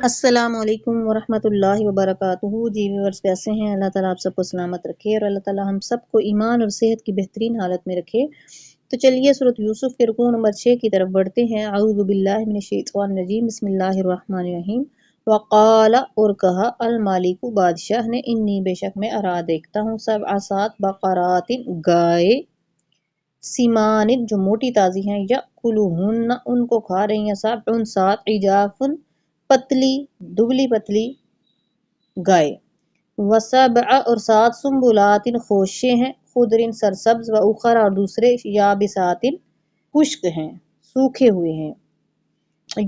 السلام علیکم ورحمۃ اللہ وبرکاتہ۔ جی ویورز کیسے ہیں؟ اللہ تعالیٰ آپ سب کو سلامت رکھے اور اللہ تعالیٰ ہم سب کو ایمان اور صحت کی بہترین حالت میں رکھے۔ تو چلیے سورۃ یوسف کے رکوع نمبر 6 کی طرف بڑھتے ہیں۔ اعوذ باللہ من الشیطان الرجیم، بسم اللہ الرحمن الرحیم۔ وقال، اور کہا، المالک، بادشاہ نے، انی، بے شک میں، ارا، دیکھتا ہوں، 7 بقرات، گائے، سمان، جو موٹی تازی ہیں، یأکلہن، ان کو کھا رہی ہیں، 7 عجاف، پتلی، دبلی پتلی گائے، وسبع، اور 7 سنبلات، خوشے ہیں، خضر، سرسبز، و اخر، اور دوسرے، یابسات، خشک ہیں، سوکھے ہوئے ہیں۔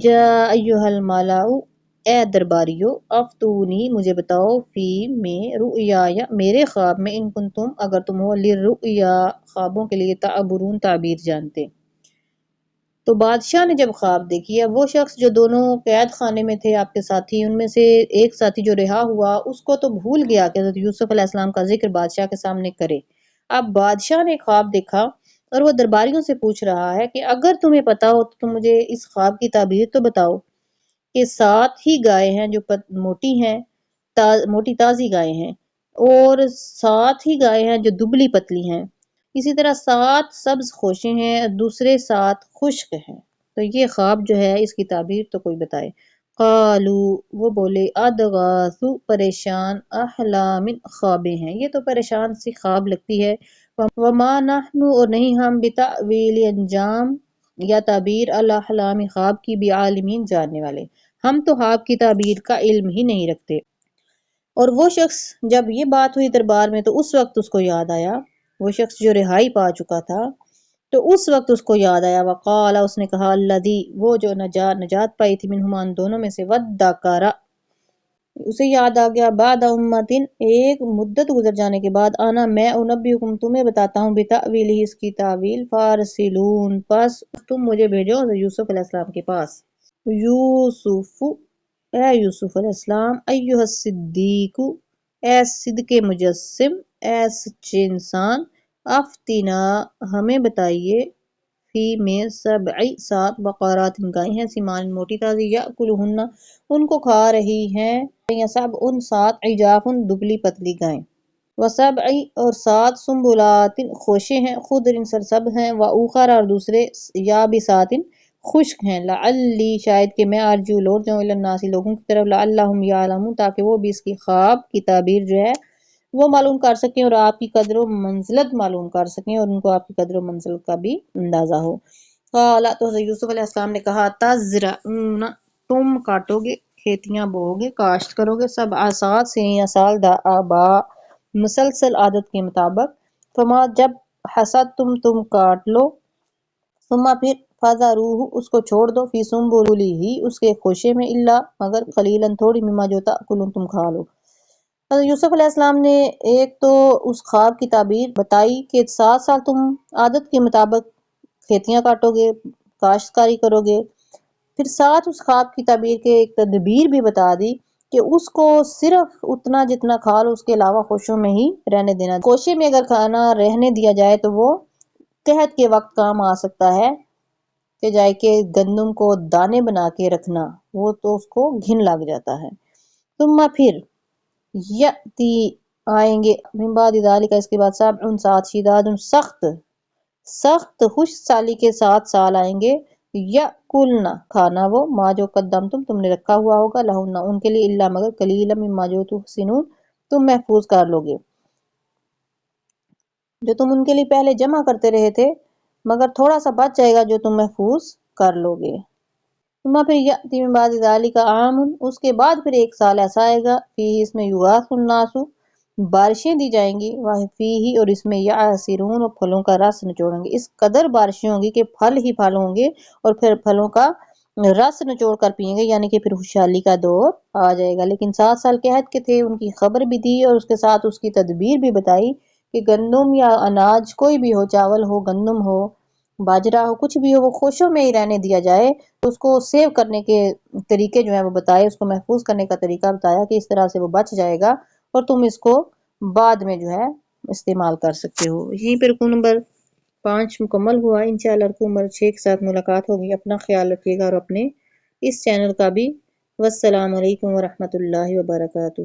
یا ایھا الملأ، اے درباریو، افتونی، مجھے بتاؤ، فی، میں، رؤیایا، میرے خواب میں، ان کنتم، اگر تم ہو، للرؤیا، خوابوں کے لیے، تعبرون، تعبیر جانتے۔ تو بادشاہ نے جب خواب دیکھی ہے، وہ شخص جو دونوں قید خانے میں تھے آپ کے ساتھی، ان میں سے ایک ساتھی جو رہا ہوا، اس کو تو بھول گیا کہ حضرت یوسف علیہ السلام کا ذکر بادشاہ کے سامنے کرے۔ اب بادشاہ نے خواب دیکھا اور وہ درباریوں سے پوچھ رہا ہے کہ اگر تمہیں پتا ہو تو تم مجھے اس خواب کی تعبیر تو بتاؤ کہ 7 ہی گائے ہیں جو موٹی ہیں، موٹی تازی گائے ہیں، اور 7 ہی گائے ہیں جو دبلی پتلی ہیں، اسی طرح 7 سبز خوشے ہیں، دوسرے 7 خشک ہیں۔ تو یہ خواب جو ہے اس کی تعبیر تو کوئی بتائے۔ قالو، وہ بولے، ادغاث، پریشان، احلام، خوابیں ہیں، یہ تو پریشان سی خواب لگتی ہے۔ وما نحن، اور نہیں ہم، بتأویل، انجام یا تعبیر، الاحلام، خواب کی، بعالمین، جاننے والے، ہم تو خواب کی تعبیر کا علم ہی نہیں رکھتے۔ اور وہ شخص جب یہ بات ہوئی دربار میں تو اس وقت اس کو یاد آیا، وہ شخص جو رہائی پا چکا تھا، تو اس وقت اس کو یاد آیا، وقال، اس نے کہا، الذی، وہ جو نجات پائی تھی، منہما، ان دونوں میں سے، وادکر، اسے یاد آ گیا، بعد امتن، ایک مدت گزر جانے کے بعد، انا، میں، انبئکم، تمہیں بتاتا ہوں، بتأویلہ، اس کی تعویل، فارسلون، پس تم مجھے بھیجو یوسف علیہ السلام کے پاس۔ یوسف، اے یوسف علیہ السلام، ایھا الصدیق، اے صدق مجسم، اے سچے انسان، افتنا، ہمیں بتائیے، فی، میں، 7 بقرات، گائے ہیں، سمان، موٹی تازی، یأکلہن، ان کو کھا رہی ہیں، سب ان 7 عجاف، دبلی پتلی گائیں، وسبع، اور 7 سنبلات، خوشے ہیں، خضر، سرسبز ہیں، واخر، اور دوسرے، یابسات، خشک ہیں، لعلی، شاید کہ میں، ارجو، لوٹ جاؤں، الی الناس، لوگوں کی طرف، لعلہم یعلمون، تاکہ وہ بھی اس کی خواب کی تعبیر جو ہے وہ معلوم کر سکیں اور آپ کی قدر و منزلت معلوم کر سکیں اور ان کو آپ کی قدر و منزلت کا بھی اندازہ ہو۔ قال، تو حضرت یوسف علیہ السلام نے کہا، تزرعون، تم کاٹو گے، کھیتیاں بوؤ گے، کاشت کرو گے، 7 سال، 6 سال، دأبا، مسلسل عادت کے مطابق، فما، جب حصدتم، کاٹ لو، ثم، پھر، فذروہ، اس کو چھوڑ دو، فی سنبلہ، اس کے خوشے میں، الا، مگر، قلیلا، تھوڑی، مما، جو تأکلون، تم کھا لو۔ حضرت یوسف علیہ السلام نے ایک تو اس خواب کی تعبیر بتائی کہ 7 سال تم عادت کے مطابق کھیتیاں کاٹو گے، کاشتکاری کرو گے، پھر ساتھ اس خواب کی تعبیر کے ایک تدبیر بھی بتا دی کہ اس کو صرف اتنا جتنا کھا لو، اس کے علاوہ خوشوں میں ہی رہنے دینا، کوشے میں اگر کھانا رہنے دیا جائے تو وہ قحط کے وقت کام آ سکتا ہے، کہ جائے کہ گندم کو دانے بنا کے رکھنا، وہ تو اس کو گھن لگ جاتا ہے۔ ثم، پھر، یأتی، آئیں گے، من بعد ذالک، اس کے بعد، 7 شداد، سخت خشک سالی کے 7 سال آئیں گے، یأکلن، کھانا وہ، ما، جو قدمتم، نے رکھا ہوا ہوگا، لہن، ان کے لیے، الا، مگر، قلیلا، مما، جو تحسنون، تم محفوظ کر لو گے، جو تم ان کے لیے پہلے جمع کرتے رہے تھے، مگر تھوڑا سا بچ جائے گا جو تم محفوظ کر لو گے۔ ثم، پھر، یأتی من بعد ذالک عام، اس کے بعد پھر 1 سال ایسا آئے گا، فیہ، اس میں، یغاث الناس، بارشیں دی جائیں گی، فیہ، اور اس میں، یعصرون، اور پھلوں کا رس نچوڑیں گے، اس قدر بارشیں ہوں گی کہ پھل ہی پھل ہوں گے اور پھر پھلوں کا رس نچوڑ کر پئیں گے، یعنی کہ پھر خوشحالی کا دور آ جائے گا۔ لیکن 7 سال قحط کے تھے، ان کی خبر بھی دی اور اس کے ساتھ اس کی تدبیر بھی بتائی کہ گندم یا اناج کوئی بھی ہو، چاول ہو، گندم ہو، باجرہ ہو، کچھ بھی ہو، وہ خوشوں میں ہی رہنے دیا جائے، تو اس کو سیو کرنے کے طریقے جو ہیں وہ بتائے، اس کو محفوظ کرنے کا طریقہ بتایا کہ اس طرح سے وہ بچ جائے گا اور تم اس کو بعد میں جو ہے استعمال کر سکتے ہو۔ یہیں پر رکوع نمبر 5 مکمل ہوا۔ انشاءاللہ رکوع نمبر 6 کے ساتھ ملاقات ہوگی۔ اپنا خیال رکھیے گا اور اپنے اس چینل کا بھی والسلام علیکم ورحمۃ اللہ وبرکاتہ۔